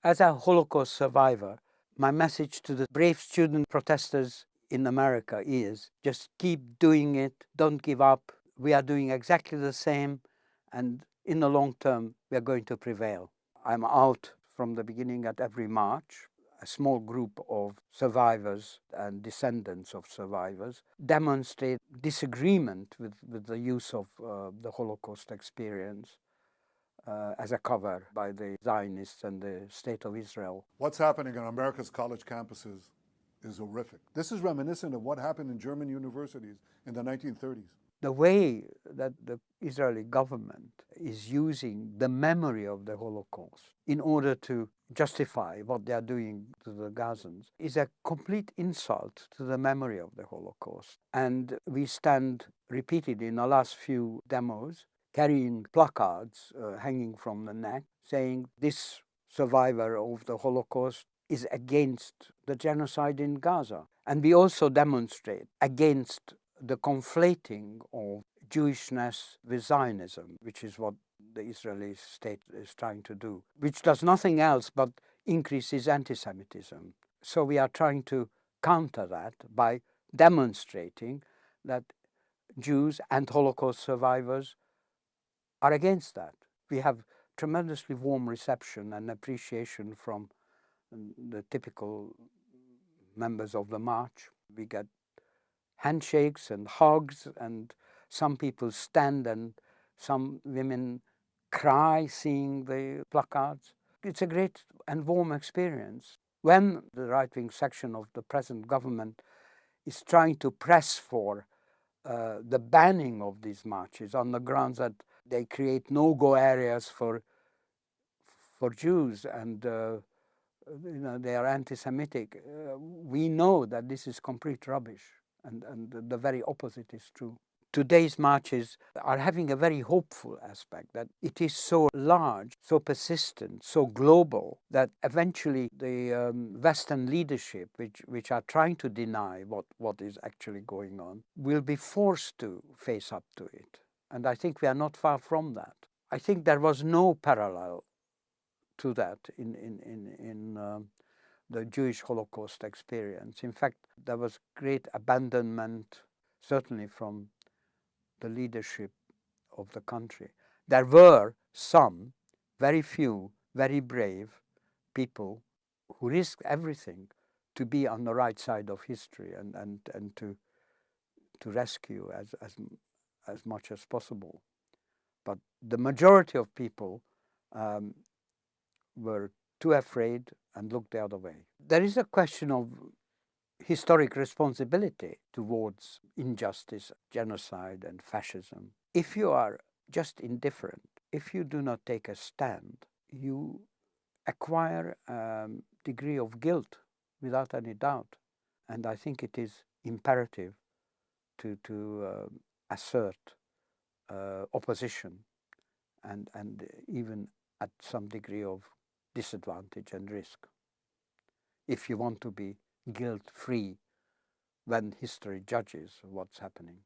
As a Holocaust survivor, my message to the brave student protesters in America is just keep doing it, don't give up. We are doing exactly the same, and in the long term, we are going to prevail. I'm out from the beginning at every march. A small group of survivors and descendants of survivors demonstrate disagreement with the use of the Holocaust experience as a cover by the Zionists and the State of Israel. What's happening on America's college campuses is horrific. This is reminiscent of what happened in German universities in the 1930s. The way that the Israeli government is using the memory of the Holocaust in order to justify what they are doing to the Gazans is a complete insult to the memory of the Holocaust. And we stand repeatedly in the last few demos carrying placards hanging from the neck saying this survivor of the Holocaust is against the genocide in Gaza. And we also demonstrate against the conflating of Jewishness with Zionism, which is what the Israeli state is trying to do, which does nothing else but increases anti-Semitism. So we are trying to counter that by demonstrating that Jews and Holocaust survivors are against that. We have tremendously warm reception and appreciation from the typical members of the march. We get handshakes and hugs, and some people stand and some women cry seeing the placards. It's a great and warm experience. When the right-wing section of the present government is trying to press for the banning of these marches on the grounds that they create no-go areas for Jews and they are anti-Semitic, we know that this is complete rubbish. And the very opposite is true. Today's marches are having a very hopeful aspect, that it is so large, so persistent, so global, that eventually the Western leadership, which are trying to deny what is actually going on, will be forced to face up to it. And I think we are not far from that. I think there was no parallel to that in the Jewish Holocaust experience. In fact, there was great abandonment, certainly from the leadership of the country. There were some, very few, very brave people who risked everything to be on the right side of history and to rescue as much as possible. But the majority of people were too afraid and looked the other way. There is a question of historic responsibility towards injustice, genocide, and fascism. If you are just indifferent, if you do not take a stand, you acquire a degree of guilt without any doubt. And I think it is imperative to assert opposition and even at some degree of disadvantage and risk, if you want to be guilt-free when history judges what's happening.